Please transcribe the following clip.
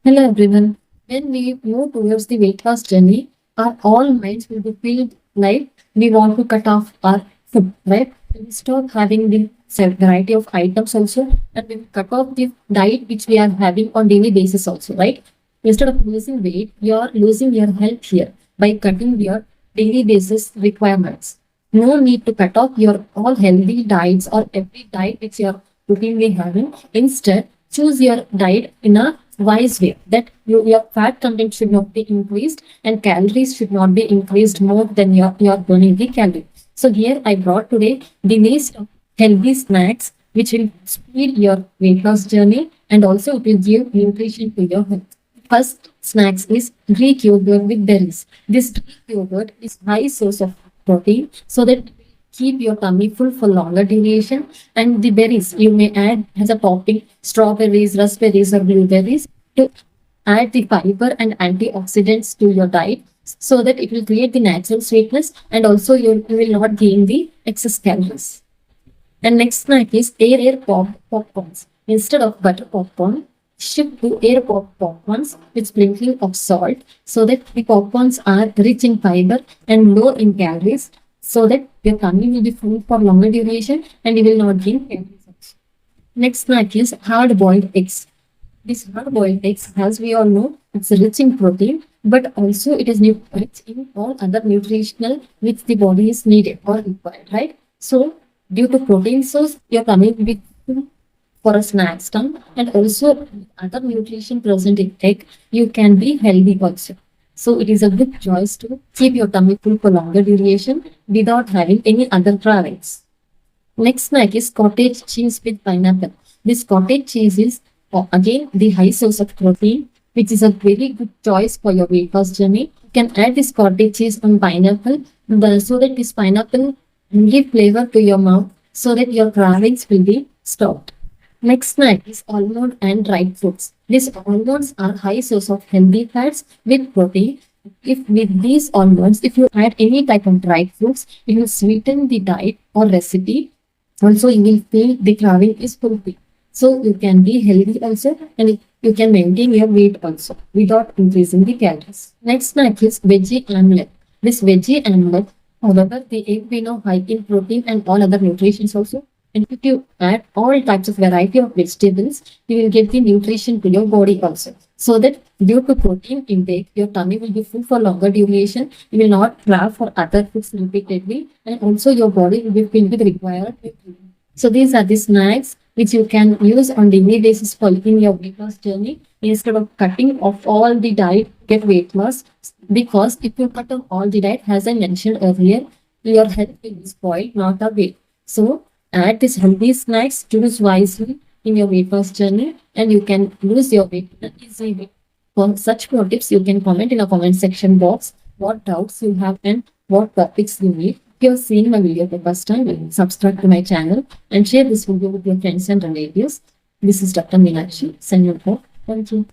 Hello everyone. When we move towards the weight loss journey, our all minds will be filled like we want to cut off our food, right? We stop having the variety of items also, and we cut off the diet which we are having on daily basis also, right? Instead of losing weight, you are losing your health here by cutting your daily basis requirements. No need to cut off your all healthy diets or every diet which you are routinely having. Instead, choose your diet in a wise way that your fat content should not be increased and calories should not be increased more than your burning the calorie. So here I brought today the list of healthy snacks which will speed your weight loss journey and also it will give nutrition to your health. First snacks is Greek yogurt with berries. This Greek yogurt is high source of protein so that it will keep your tummy full for longer duration. And the berries you may add as a topping strawberries, raspberries, or blueberries to add the fiber and antioxidants to your diet so that it will create the natural sweetness and also you will not gain the excess calories. And next snack is air popcorns. Instead of butter popcorn, shift to air popcorns with sprinkling of salt so that the popcorns are rich in fiber and low in calories so that your tummy will be full for longer duration and you will not gain calories. Next snack is hard boiled eggs. This hard boiled eggs, as we all know, it's rich in protein, but also it is rich in all other nutritional which the body is needed or required, right? So, due to protein source, your tummy will be full for a snack time and also other nutrition present in egg, you can be healthy also. So it is a good choice to keep your tummy full for longer duration without having any other cravings. Next snack is cottage cheese with pineapple. This cottage cheese is again the high source of protein, which is a very good choice for your weight loss journey. You can add this cottage cheese on pineapple so that this pineapple will give flavor to your mouth so that your cravings will be stopped. Next snack is almond and dried fruits. These almonds are high source of healthy fats with protein. If with these almonds, if you add any type of dried fruits, it will sweeten the diet or recipe. Also, you will feel the craving is fulfilled. So you can be healthy also and you can maintain your weight also without increasing the calories. Next snack is veggie omelette. This veggie omelette, however, the egg we know high in protein and all other nutrients also. And if you add all types of variety of vegetables, you will get the nutrition to your body also. So that due to protein intake, your tummy will be full for longer duration. You will not crave for other foods repeatedly. And also your body will be filled with required nutrition. So these are the snacks which you can use on daily basis for in your weight loss journey instead of cutting off all the diet get weight loss. Because if you cut off all the diet, as I mentioned earlier, your health will be spoiled, not a weight. So add these healthy snacks, choose wisely in your weight loss journey, and you can lose your weight in an easy way. For such more tips, you can comment in a comment section box what doubts you have and what topics you need. If you are seeing my video for the first time, subscribe to my channel and share this video with your friends and relatives. This is Dr. Meenakshi, signing off. Thank you.